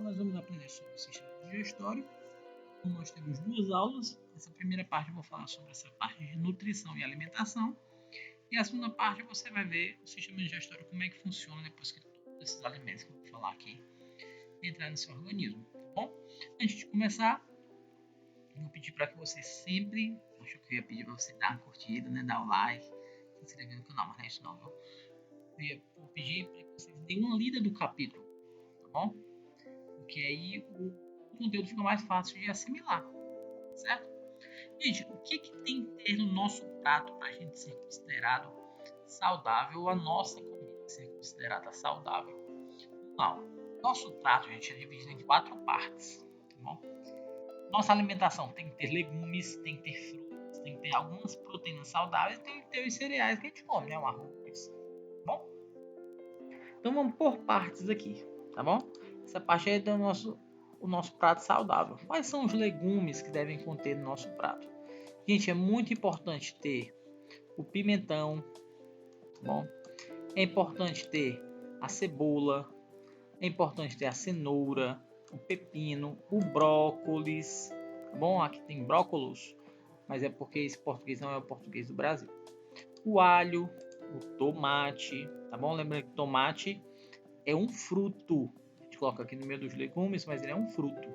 nós vamos aprender sobre o sistema digestório. Então, nós temos 2 aulas. Essa primeira parte eu vou falar sobre essa parte de nutrição e alimentação. E a segunda parte você vai ver o sistema digestório, como é que funciona depois que todos esses alimentos que eu vou falar aqui entrar no seu organismo. Tá bom? Antes de começar, eu vou pedir para que você sempre, acho que eu ia pedir para você dar uma curtida, né, dar o like, se inscrever no canal, mas não é isso não, viu? Eu vou pedir para que vocês deem uma lida do capítulo, tá bom? Porque aí o conteúdo fica mais fácil de assimilar, certo? Gente, o que tem que ter no nosso prato para a gente ser considerado saudável, a nossa comida ser considerada saudável? Não, nosso prato, gente, é dividido em 4 partes, tá bom? Nossa alimentação tem que ter legumes, tem que ter frutas, tem que ter algumas proteínas saudáveis, tem que ter os cereais que a gente come, né? O arroz, tá bom? Então vamos por partes aqui, tá bom? Essa parte aí é o nosso prato saudável. Quais são os legumes que devem conter no nosso prato? Gente, é muito importante ter o pimentão, tá bom? É importante ter a cebola, é importante ter a cenoura, o pepino, o brócolis, tá bom? Aqui tem brócolos, mas é porque esse português não é o português do Brasil. O alho, o tomate, tá bom? Lembrando que tomate é um fruto. A gente coloca aqui no meio dos legumes, mas ele é um fruto,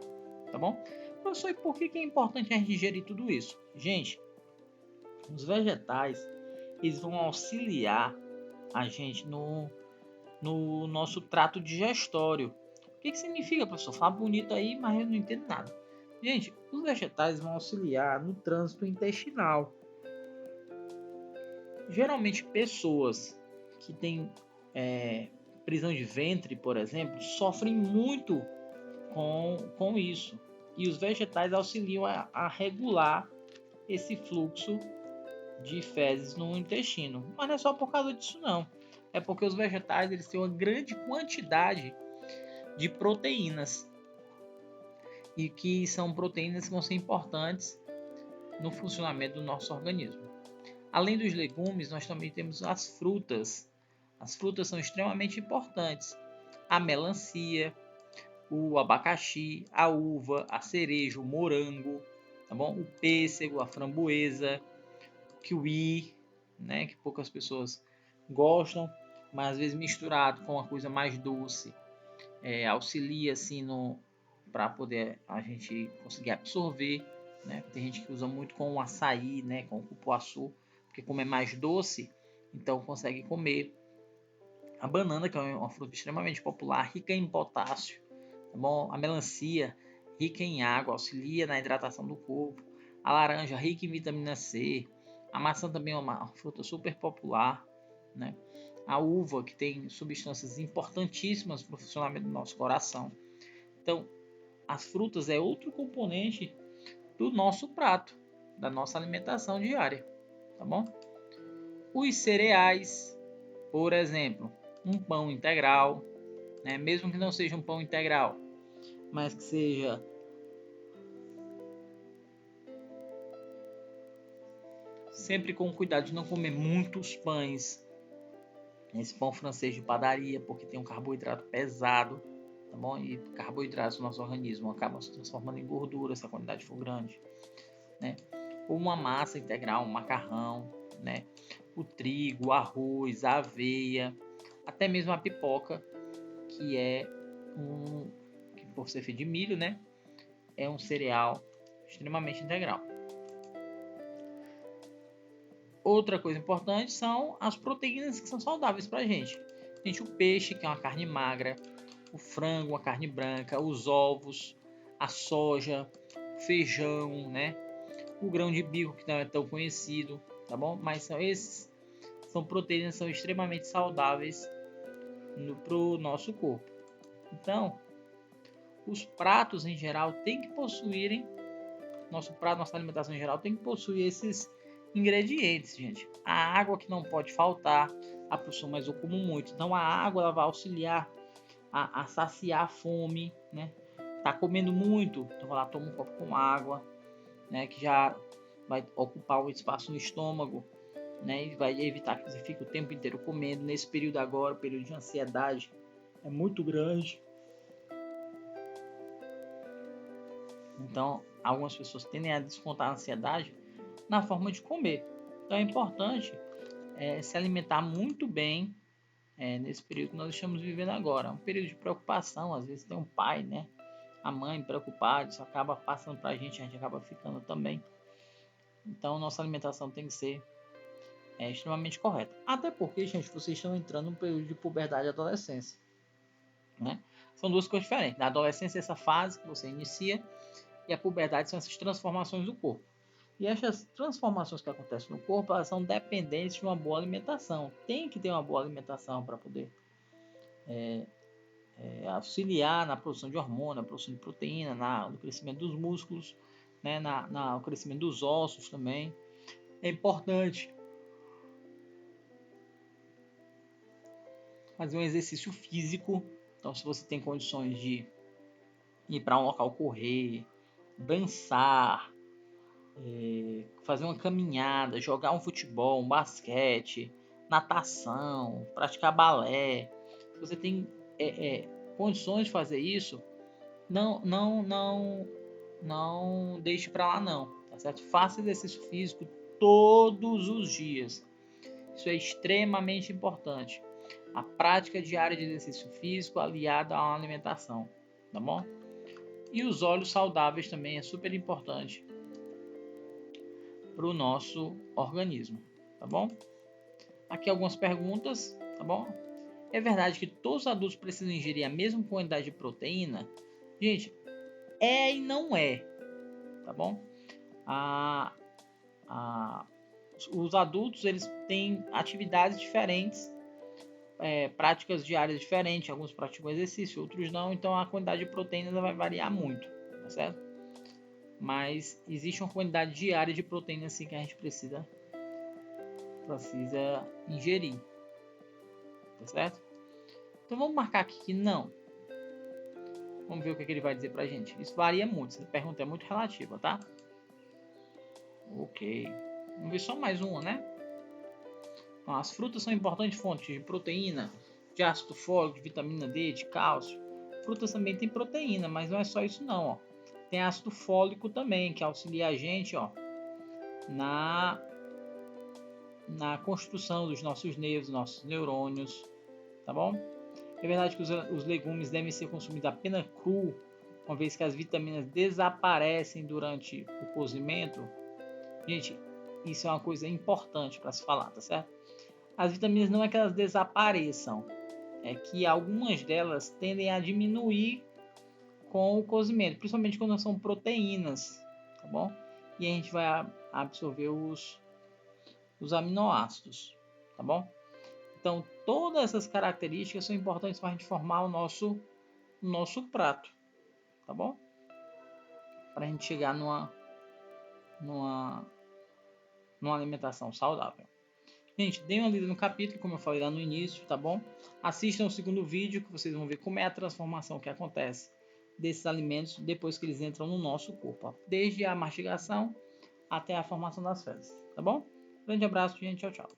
tá bom? Professor, e por que é importante a gente digerir tudo isso? Gente, os vegetais, eles vão auxiliar a gente no nosso trato digestório. O que significa, professor? Fala bonito aí, mas eu não entendo nada. Gente, os vegetais vão auxiliar no trânsito intestinal. Geralmente, pessoas que têm prisão de ventre, por exemplo, sofrem muito com isso. E os vegetais auxiliam a regular esse fluxo de fezes no intestino. Mas não é só por causa disso não. É porque os vegetais eles têm uma grande quantidade de proteínas. E que são proteínas que vão ser importantes no funcionamento do nosso organismo. Além dos legumes, nós também temos as frutas. As frutas são extremamente importantes. A melancia, o abacaxi, a uva, a cereja, o morango, tá bom? O pêssego, a framboesa, o kiwi, né, que poucas pessoas gostam, mas às vezes misturado com uma coisa mais doce, auxilia assim para poder a gente conseguir absorver, né? Tem gente que usa muito com o açaí, né, com o cupuaçu, porque como é mais doce, então consegue comer. A banana, que é uma fruta extremamente popular, rica em potássio, tá bom? A melancia, rica em água, auxilia na hidratação do corpo. A laranja, rica em vitamina C. A maçã também é uma fruta super popular, né? A uva, que tem substâncias importantíssimas para o funcionamento do nosso coração. Então, as frutas é outro componente do nosso prato, da nossa alimentação diária, tá bom? Os cereais, por exemplo, um pão integral, né? Mesmo que não seja um pão integral, mas que seja sempre com cuidado de não comer muitos pães. Esse pão francês de padaria, porque tem um carboidrato pesado, tá bom? E carboidratos no nosso organismo acabam se transformando em gordura se a quantidade for grande, né? Ou uma massa integral, um macarrão, né? O trigo, o arroz, a aveia, até mesmo a pipoca, que é que por ser feito de milho, né? É um cereal extremamente integral. Outra coisa importante são as proteínas que são saudáveis para a gente. Gente, o peixe, que é uma carne magra, o frango, uma carne branca, os ovos, a soja, o feijão, né? O grão de bico, que não é tão conhecido, tá bom? Mas são proteínas que são extremamente saudáveis para o nosso corpo. Então, os pratos em geral tem que possuírem, nossa alimentação em geral tem que possuir esses ingredientes, gente. A água que não pode faltar, a pessoa, mas eu como muito. Então a água ela vai auxiliar a saciar a fome, né? Tá comendo muito, então vai lá, toma um copo com água, né? Que já vai ocupar o espaço no estômago, né? E vai evitar que você fique o tempo inteiro comendo. Nesse período agora, o período de ansiedade é muito grande. Então, algumas pessoas tendem a descontar a ansiedade na forma de comer. Então, é importante se alimentar muito bem nesse período que nós estamos vivendo agora. É um período de preocupação. Às vezes tem um pai, né? A mãe preocupada, isso acaba passando para a gente acaba ficando também. Então, nossa alimentação tem que ser extremamente correta. Até porque, gente, vocês estão entrando num período de puberdade e adolescência, né? São duas coisas diferentes. Na adolescência, essa fase que você inicia, e a puberdade são essas transformações do corpo. E essas transformações que acontecem no corpo, elas são dependentes de uma boa alimentação. Tem que ter uma boa alimentação para poder auxiliar na produção de hormônio, na produção de proteína, no crescimento dos músculos, né, no crescimento dos ossos também. É importante fazer um exercício físico. Então, se você tem condições de ir para um local correr, dançar, fazer uma caminhada, jogar um futebol, um basquete, natação, praticar balé, se você tem condições de fazer isso, não deixe para lá não, tá certo? Faça exercício físico todos os dias. Isso é extremamente importante. A prática diária de exercício físico aliada a uma alimentação, tá bom? E os olhos saudáveis também é super importante para o nosso organismo, tá bom? Aqui algumas perguntas, tá bom? É verdade que todos os adultos precisam ingerir a mesma quantidade de proteína? Gente, é e não é, tá bom? Os adultos, eles têm atividades diferentes, práticas diárias diferentes, alguns praticam exercício, outros não, então a quantidade de proteínas vai variar muito, tá certo? Mas existe uma quantidade diária de proteína assim que a gente precisa ingerir, tá certo? Então vamos marcar aqui que não. Vamos ver o que ele vai dizer pra gente. Isso varia muito, essa pergunta é muito relativa, tá? Ok. Vamos ver só mais uma, né? Então, as frutas são importantes fontes de proteína, de ácido fólico, de vitamina D, de cálcio. Frutas também tem proteína, mas não é só isso não, ó. Tem ácido fólico também, que auxilia a gente, ó, na construção dos nossos nervos, nossos neurônios, tá bom? É verdade que os legumes devem ser consumidos apenas cru, uma vez que as vitaminas desaparecem durante o cozimento. Gente, isso é uma coisa importante para se falar, tá certo? As vitaminas não é que elas desapareçam, é que algumas delas tendem a diminuir com o cozimento, principalmente quando são proteínas, tá bom? E a gente vai absorver os aminoácidos, tá bom? Então, todas essas características são importantes para a gente formar o nosso prato, tá bom? Para a gente chegar numa alimentação saudável. Gente, deem uma lida no capítulo, como eu falei lá no início, tá bom? Assistam o segundo vídeo, que vocês vão ver como é a transformação que acontece desses alimentos depois que eles entram no nosso corpo, ó. Desde a mastigação até a formação das fezes, tá bom? Grande abraço, gente. Tchau, tchau.